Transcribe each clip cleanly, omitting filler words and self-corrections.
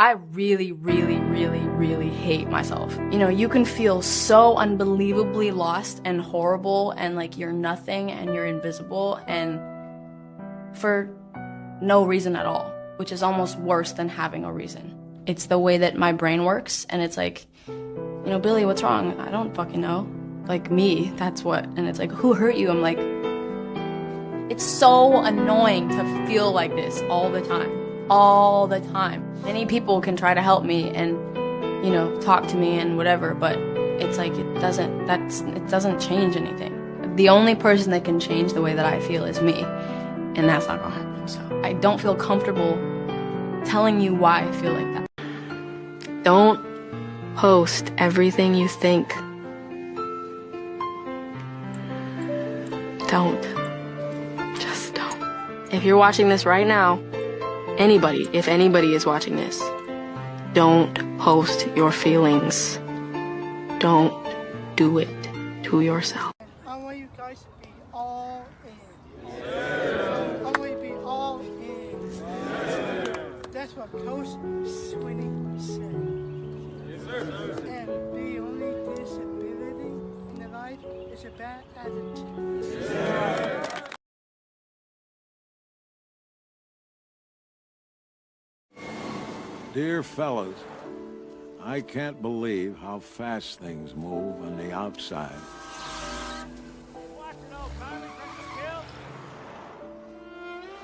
I really, really, really, really hate myself. You know, you can feel so unbelievably lost and horrible and like you're nothing and you're invisible and for no reason at all, which is almost worse than having a reason. It's the way that my brain works, and it's like, you know, Billy, what's wrong? I don't fucking know. Like, me, that's what. And it's like, who hurt you? I'm like, it's so annoying to feel like this all the time. All the time. Many people can try to help me and, you know, talk to me and whatever, but it's like it doesn't change anything. The only person that can change the way that I feel is me, and that's not gonna happen. So I don't feel comfortable telling you why I feel like that. Don't post everything you think. Don't. Just don't. If you're watching this right now, anybody, if anybody is watching this, don't post your feelings. Don't do it to yourself. I want you guys to be all in. Yeah. I want you to be all in. Yeah. That's what Coach Sweeney said. Yes, sir. And the only disability in the life is a bad attitude. Yeah. Dear fellas, I can't believe how fast things move on the outside.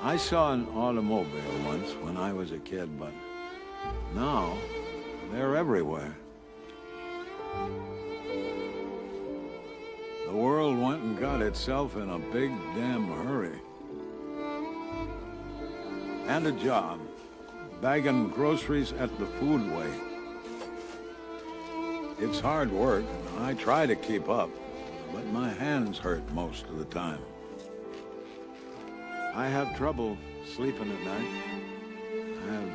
I saw an automobile once when I was a kid, but now they're everywhere. The world went and got itself in a big damn hurry. And a job. Bagging groceries at the foodway. It's hard work. I try to keep up, but my hands hurt most of the time. I have trouble sleeping at night. I have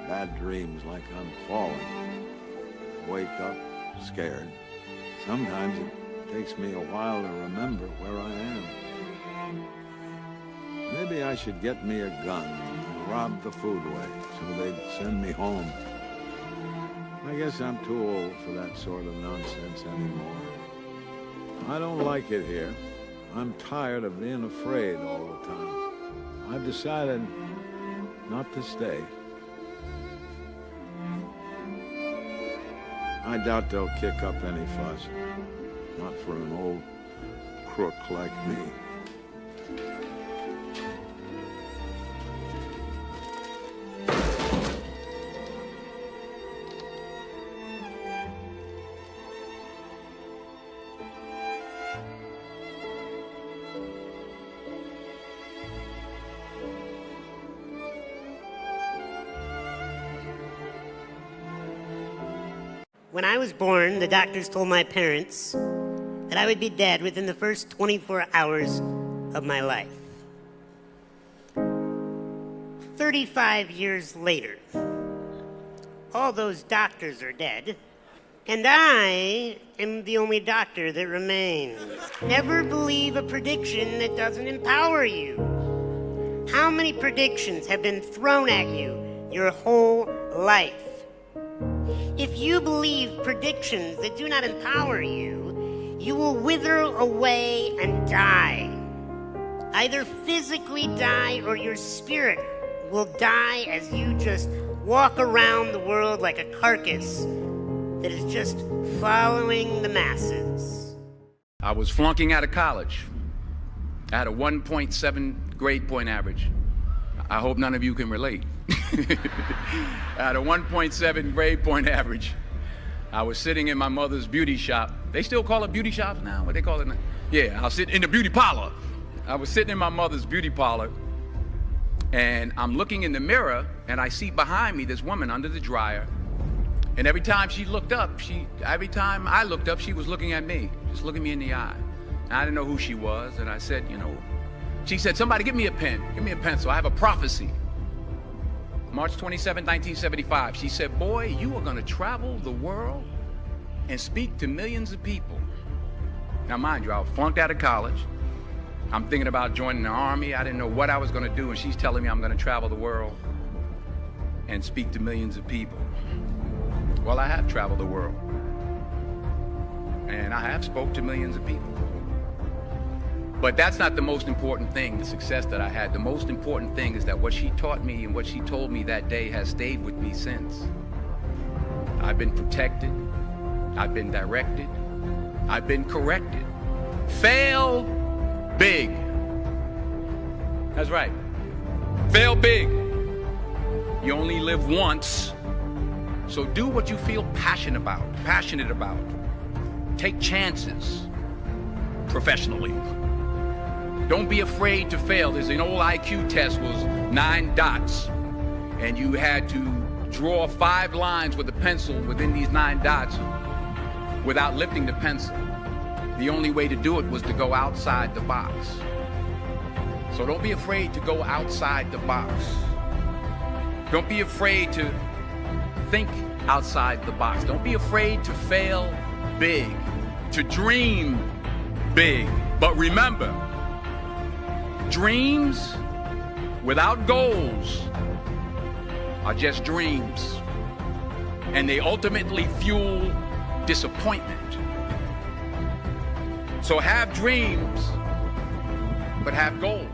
bad dreams like I'm falling. Wake up scared. Sometimes it takes me a while to remember where I am. Maybe I should get me a gun and rob the foodway so they'd send me home. I guess I'm too old for that sort of nonsense anymore. I don't like it here. I'm tired of being afraid all the time. I've decided not to stay. I doubt they'll kick up any fuss. Not for an old crook like me. When I was born, the doctors told my parents that I would be dead within the first 24 hours of my life. 35 years later, all those doctors are dead, and I am the only doctor that remains. Never believe a prediction that doesn't empower you. How many predictions have been thrown at you your whole life? If you believe predictions that do not empower you, you will wither away and die. Either physically die or your spirit will die as you just walk around the world like a carcass that is just following the masses. I was flunking out of college. I had a 1.7 grade point average. I hope none of you can relate. I had a 1.7 grade point average. I was sitting in my mother's beauty shop. They still call it beauty shops now? What they call it now? Yeah, I'll sit in the beauty parlor. I was sitting in my mother's beauty parlor, and I'm looking in the mirror, and I see behind me this woman under the dryer. And every time she looked up, every time I looked up, she was looking at me, just looking me in the eye. And I didn't know who she was, and I said, you know, she said, somebody give me a pen, give me a pencil, I have a prophecy. March 27, 1975, she said, boy, you are gonna travel the world and speak to millions of people. Now mind you, I was flunked out of college. I'm thinking about joining the army. I didn't know what I was gonna do, and she's telling me I'm gonna travel the world. and speak to millions of people. Well, I have traveled the world, and I have spoke to millions of people. But that's not the most important thing, the success that I had. The most important thing is that what she taught me and what she told me that day has stayed with me since. I've been protected, I've been directed, I've been corrected. Fail big. That's right. Fail big. You only live once, so do what you feel passionate about. Take chances professionally. Don't be afraid to fail. There's an old IQ test, was 9 dots, and you had to draw 5 lines with a pencil within these 9 dots without lifting the pencil. The only way to do it was to go outside the box. So don't be afraid to go outside the box. Don't be afraid to think outside the box. Don't be afraid to fail big, to dream big. But remember, dreams without goals are just dreams, and they ultimately fuel disappointment. So have dreams, but have goals.